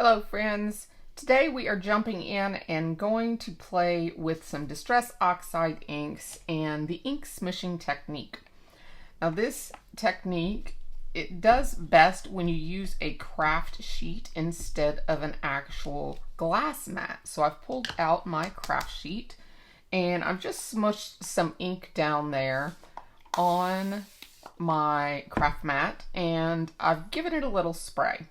Hello friends, today we are jumping in and going to play with some Distress Oxide inks and the ink smooshing technique. Now this technique, it does best when you use a craft sheet instead of an actual glass mat. So I've pulled out my craft sheet and I've just smushed some ink down there on my craft mat and I've given it a little spray.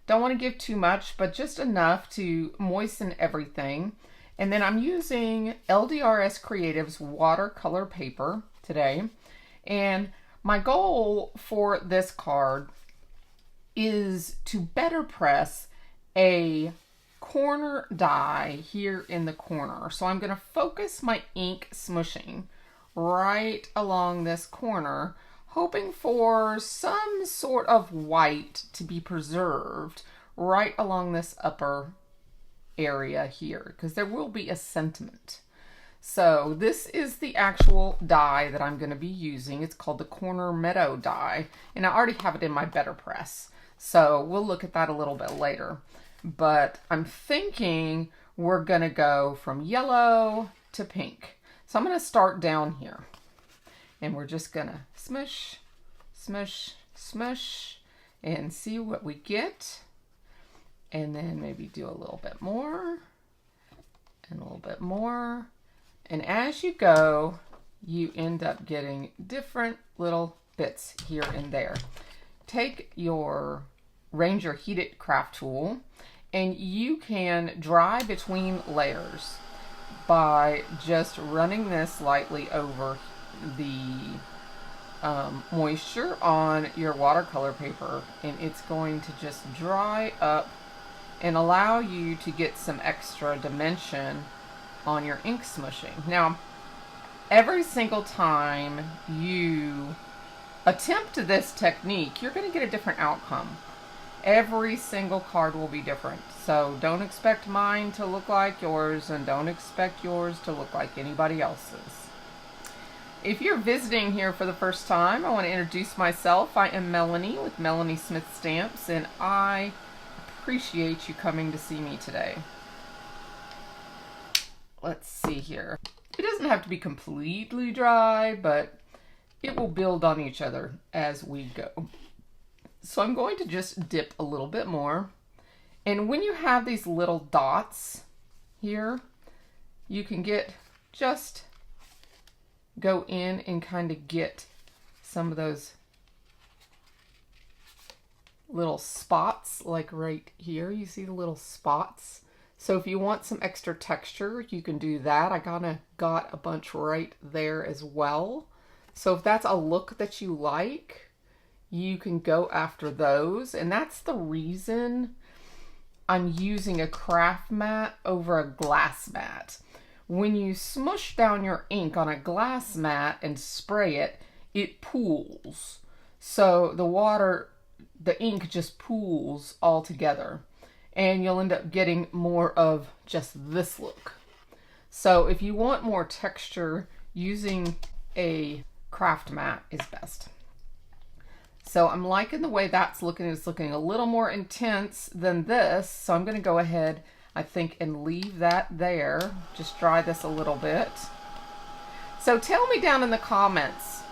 Don't want to give too much, but just enough to moisten everything. And then I'm using LDRS Creative's watercolor paper today. And my goal for this card is to better press a corner die here in the corner. So I'm going to focus my ink smooshing right along this corner, hoping for some sort of white to be preserved right along this upper area here, because there will be a sentiment. So this is the actual die that I'm going to be using. It's called the Corner Meadow die, and I already have it in my BetterPress. So we'll look at that a little bit later. But I'm thinking we're going to go from yellow to pink. So I'm going to start down here. And we're just gonna smush, smush, smush, and see what we get. And then maybe do a little bit more, and a little bit more. And as you go, you end up getting different little bits here and there. Take your Ranger heated craft tool, and you can dry between layers by just running this lightly over the moisture on your watercolor paper, and it's going to just dry up and allow you to get some extra dimension on your ink smooshing. Now, every single time you attempt this technique, you're going to get a different outcome. Every single card will be different, so don't expect mine to look like yours, and don't expect yours to look like anybody else's. If you're visiting here for the first time, I want to introduce myself. I am Melanie with melaniesmithstamps, and I appreciate you coming to see me today. Let's see here. It doesn't have to be completely dry, but it will build on each other as we go. So I'm going to just dip a little bit more. And when you have these little dots here, you can just go in and kind of get some of those little spots, like right here. You see the little spots? So if you want some extra texture, you can do that. I got a bunch right there as well. So if that's a look that you like, you can go after those. And that's the reason I'm using a craft mat over a glass mat. When you smush down your ink on a glass mat and spray it, it pools. So the ink just pools all together. And you'll end up getting more of just this look. So if you want more texture, using a craft mat is best. So I'm liking the way that's looking. It's looking a little more intense than this. So I'm going to go ahead, I think, and leave that there. Just dry this a little bit. So tell me down in the comments,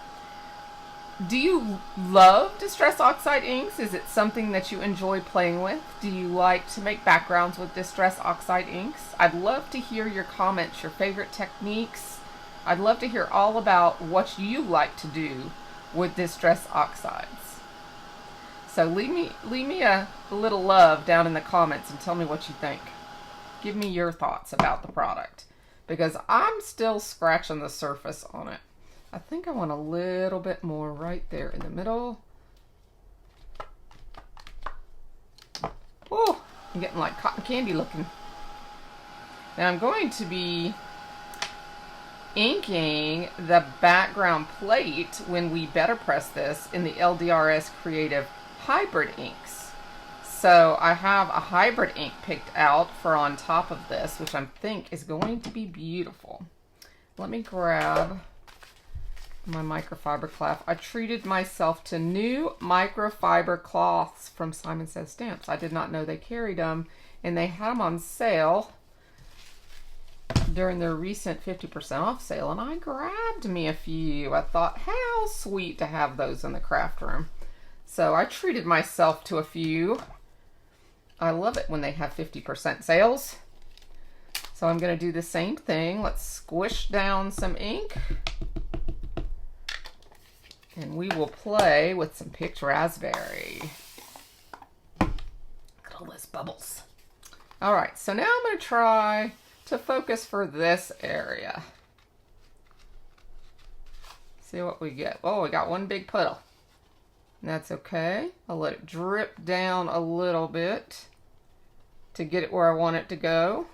do you love Distress Oxide inks? Is it something that you enjoy playing with? Do you like to make backgrounds with Distress Oxide inks? I'd love to hear your comments, your favorite techniques. I'd love to hear all about what you like to do with Distress Oxides. So leave me a little love down in the comments and tell me what you think. Give me your thoughts about the product, because I'm still scratching the surface on it. I think I want a little bit more right there in the middle. Oh, I'm getting like cotton candy looking. Now I'm going to be inking the background plate when we BetterPress this in the LDRS Creative Hybrid inks. So I have a hybrid ink picked out for on top of this, which I think is going to be beautiful. Let me grab my microfiber cloth. I treated myself to new microfiber cloths from Simon Says Stamps. I did not know they carried them, and they had them on sale during their recent 50% off sale, and I grabbed me a few. I thought, how sweet to have those in the craft room. So I treated myself to a few. I love it when they have 50% sales. So I'm going to do the same thing. Let's squish down some ink. And we will play with some picked raspberry. Look at all those bubbles. All right, so now I'm going to try to focus for this area. See what we get. Oh, we got one big puddle. And that's okay. I'll let it drip down a little bit to get it where I want it to go.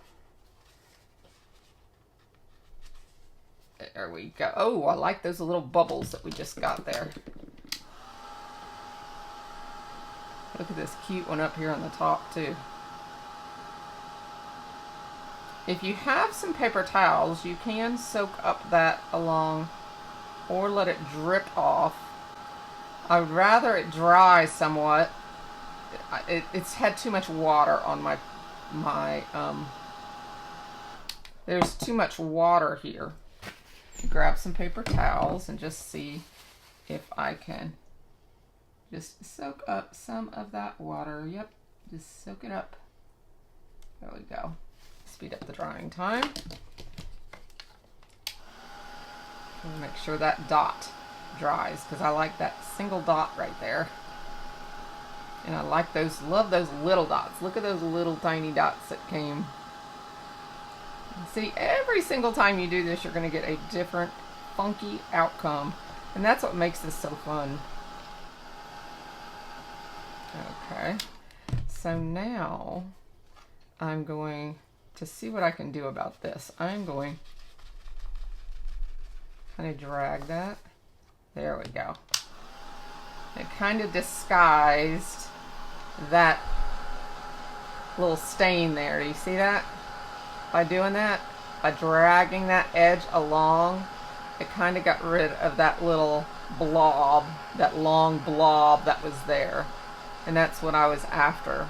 There we go. Oh, I like those little bubbles that we just got there. Look at this cute one up here on the top too. If you have some paper towels, you can soak up that along or let it drip off. I would rather it dry somewhat. It's had too much water on my there's too much water here. Grab some paper towels and just see if I can just soak up some of that water. Yep, just soak it up. There we go. Speed up the drying time. And make sure that dot dries, because I like that single dot right there. And I like those, love those little dots. Look at those little tiny dots that came. See, every single time you do this, you're going to get a different funky outcome. And that's what makes this so fun. Okay. So now I'm going to see what I can do about this. I'm going to kind of drag that. There we go. It kind of disguised that little stain there. Do you see that? By doing that, by dragging that edge along, it kind of got rid of that little blob, that long blob that was there. And that's what I was after.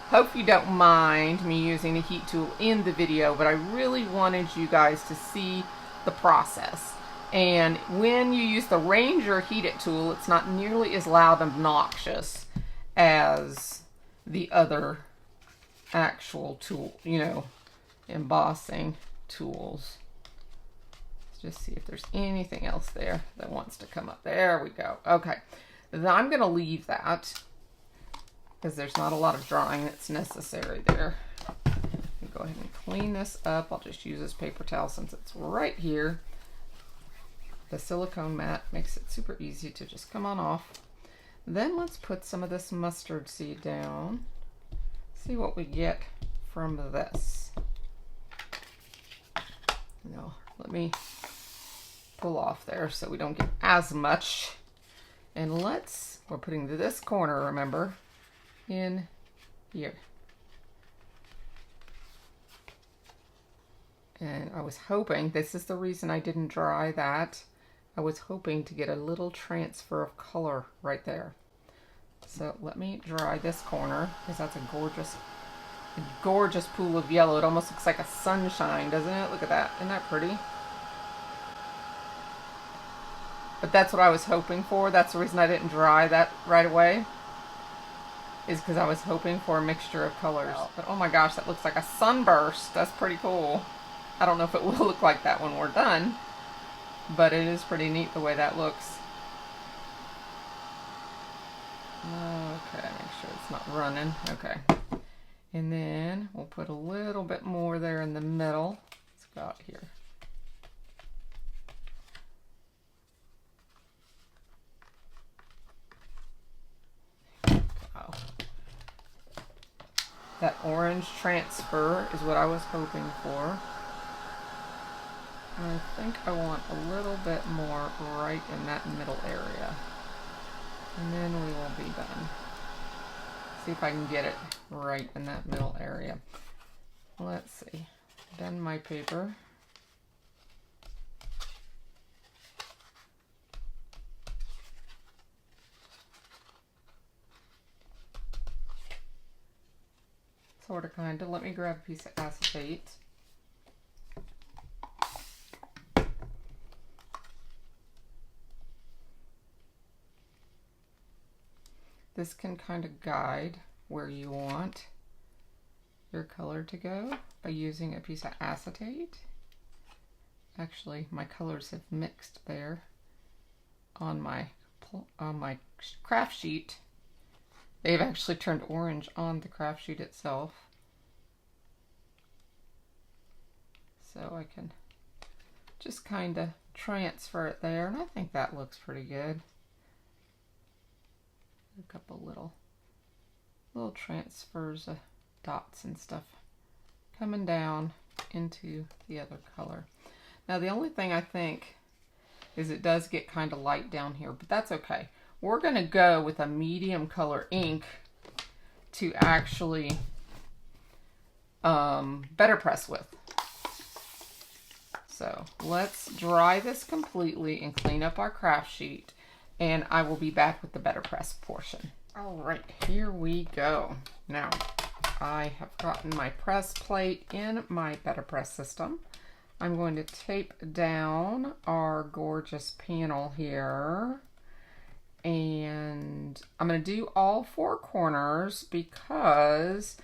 Hope you don't mind me using the heat tool in the video, but I really wanted you guys to see the process. And when you use the Ranger heated tool, it's not nearly as loud and obnoxious as the other actual tool, you know, embossing tools. Let's just see if there's anything else there that wants to come up. There we go. Okay, then I'm going to leave that because there's not a lot of drying that's necessary there. Go ahead and clean this up. I'll just use this paper towel since it's right here. The silicone mat makes it super easy to just come on off. Then let's put some of this mustard seed down. See what we get from this. Now, let me pull off there so we don't get as much. And we're putting this corner, remember, in here. And I was hoping, this is the reason I didn't dry that. I was hoping to get a little transfer of color right there. So let me dry this corner, because that's a gorgeous pool of yellow. It almost looks like a sunshine, doesn't it? Look at that. Isn't that pretty? But that's what I was hoping for. That's the reason I didn't dry that right away, is because I was hoping for a mixture of colors. But oh my gosh, that looks like a sunburst. That's pretty cool. I don't know if it will look like that when we're done, but it is pretty neat the way that looks. Okay, make sure it's not running. Okay. And then we'll put a little bit more there in the middle. Let's go out here. Wow. That orange transfer is what I was hoping for. I think I want a little bit more right in that middle area. And then we will be done. See if I can get it right in that middle area. Let's see. Done my paper. sort of, kind of. Let me grab a piece of acetate. This can kind of guide where you want your color to go by using a piece of acetate. Actually, my colors have mixed there on my craft sheet. They've actually turned orange on the craft sheet itself. So I can just kind of transfer it there, and I think that looks pretty good. A couple little transfers of dots and stuff coming down into the other color. Now the only thing I think is it does get kind of light down here, but that's okay. We're going to go with a medium color ink to actually BetterPress with. So let's dry this completely and clean up our craft sheet, and I will be back with the BetterPress portion. All right, here we go. Now, I have gotten my press plate in my BetterPress system. I'm going to tape down our gorgeous panel here. And I'm going to do all 4 corners because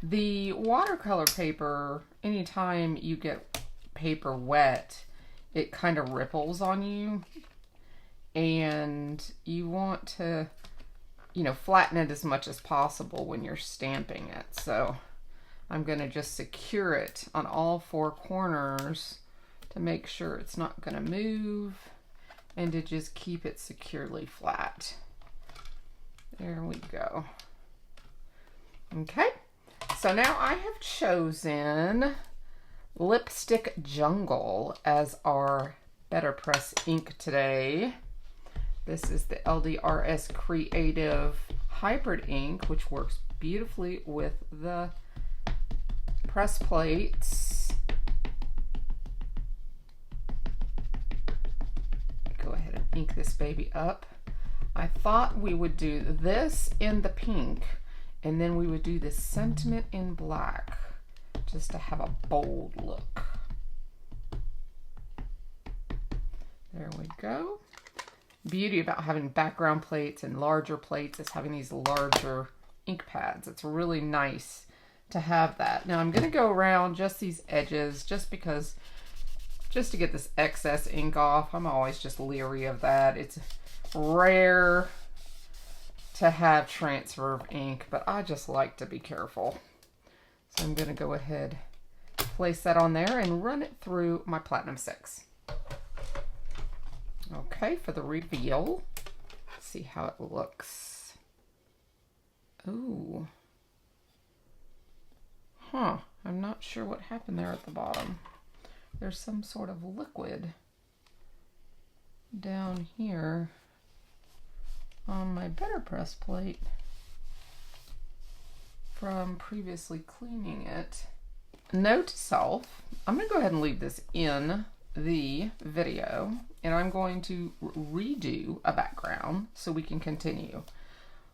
the watercolor paper, anytime you get paper wet, it kind of ripples on you. And you want to, you know, flatten it as much as possible when you're stamping it. So I'm going to just secure it on all 4 corners to make sure it's not going to move and to just keep it securely flat. There we go. Okay, so now I have chosen Lipstick Jungle as our BetterPress ink today. This is the LDRS Creative Hybrid ink, which works beautifully with the press plates. Go ahead and ink this baby up. I thought we would do this in the pink, and then we would do this sentiment in black, just to have a bold look. There we go. Beauty about having background plates and larger plates is having these larger ink pads. It's really nice to have that. Now I'm going to go around just these edges just to get this excess ink off. I'm always just leery of that. It's rare to have transfer of ink, but I just like to be careful. So I'm going to go ahead, place that on there and run it through my Platinum 6. Okay, for the reveal, let's see how it looks. Ooh. Huh, I'm not sure what happened there at the bottom. There's some sort of liquid down here on my BetterPress plate from previously cleaning it. Note to self, I'm going to go ahead and leave this in the video, and I'm going to redo a background so we can continue.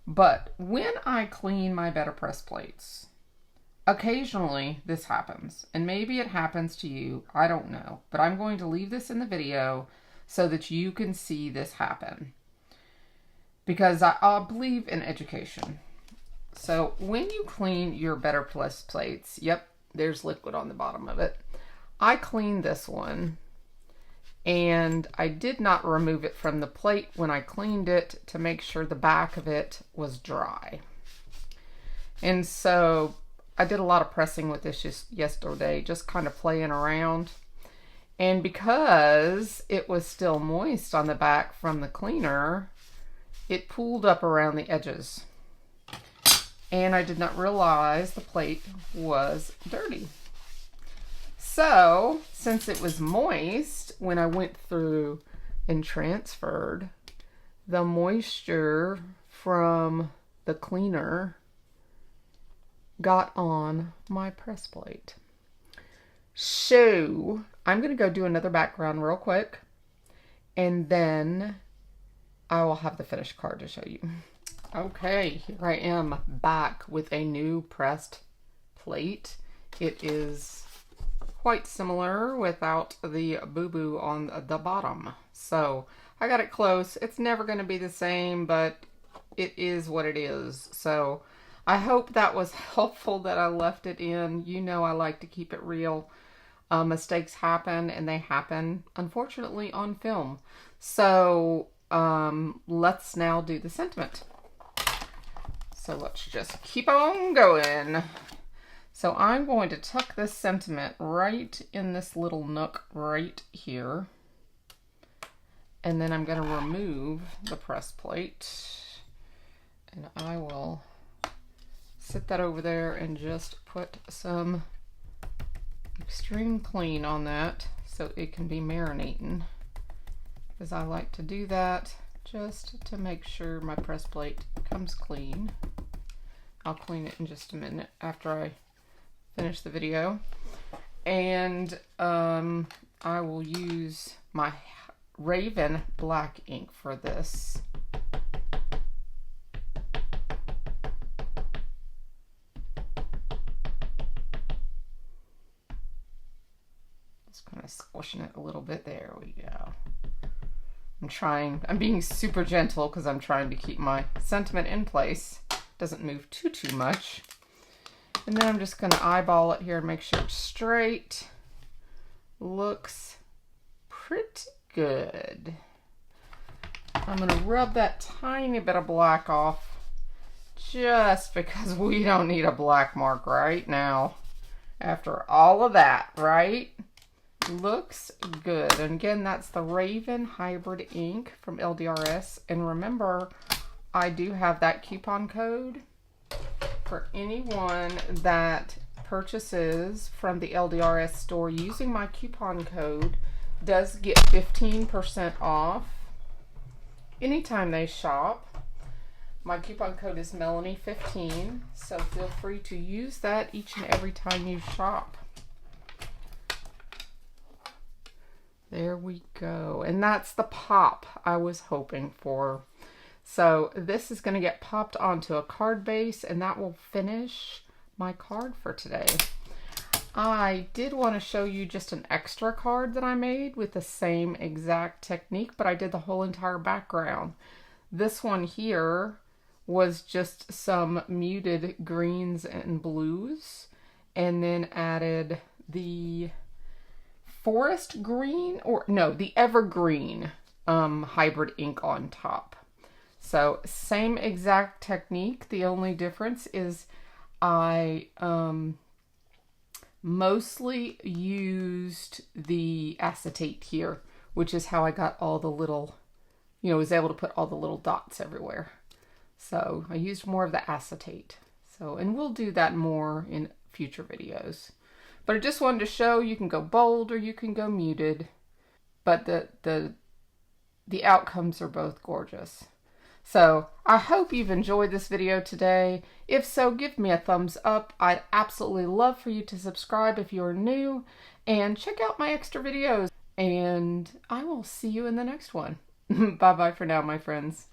But when I clean my BetterPress plates, occasionally this happens, and maybe it happens to you, I don't know, but I'm going to leave this in the video so that you can see this happen, because I believe in education. So when you clean your BetterPress plates, yep, there's liquid on the bottom of it. I cleaned this one, and I did not remove it from the plate when I cleaned it to make sure the back of it was dry. And so I did a lot of pressing with this just yesterday, just kind of playing around. And because it was still moist on the back from the cleaner, it pooled up around the edges. And I did not realize the plate was dirty. So, since it was moist, when I went through and transferred, the moisture from the cleaner got on my press plate. So, I'm going to go do another background real quick, and then I will have the finished card to show you. Okay, here I am back with a new pressed plate. It is quite similar without the boo-boo on the bottom. So I got it close. It's never going to be the same, but it is what it is. So I hope that was helpful that I left it in. You know I like to keep it real. Mistakes happen, and they happen, unfortunately, on film. So let's now do the sentiment. So let's just keep on going. So I'm going to tuck this sentiment right in this little nook right here. And then I'm going to remove the press plate. And I will sit that over there and just put some extreme clean on that so it can be marinating. Because I like to do that just to make sure my press plate comes clean. I'll clean it in just a minute after I finish the video. And I will use my Raven black ink for this. Just kind of squishing it a little bit. There we go. I'm being super gentle because I'm trying to keep my sentiment in place. Doesn't move too much. And then I'm just going to eyeball it here and make sure it's straight. Looks pretty good. I'm going to rub that tiny bit of black off just because we don't need a black mark right now after all of that, right? Looks good. And again, that's the Raven Hybrid ink from LDRS. And remember, I do have that coupon code for anyone that purchases from the LDRS store using my coupon code does get 15% off anytime they shop. My coupon code is Melanie15, so feel free to use that each and every time you shop. There we go. And that's the pop I was hoping for. So this is going to get popped onto a card base, and that will finish my card for today. I did want to show you just an extra card that I made with the same exact technique, but I did the whole entire background. This one here was just some muted greens and blues, and then added the forest green, or no, the evergreen hybrid ink on top. So same exact technique. The only difference is I mostly used the acetate here, which is how I got all the little, was able to put all the little dots everywhere. So I used more of the acetate. So, and we'll do that more in future videos. But I just wanted to show you can go bold or you can go muted, but the outcomes are both gorgeous. So I hope you've enjoyed this video today. If so, give me a thumbs up. I'd absolutely love for you to subscribe if you're new, and check out my extra videos. And I will see you in the next one. Bye-bye for now, my friends.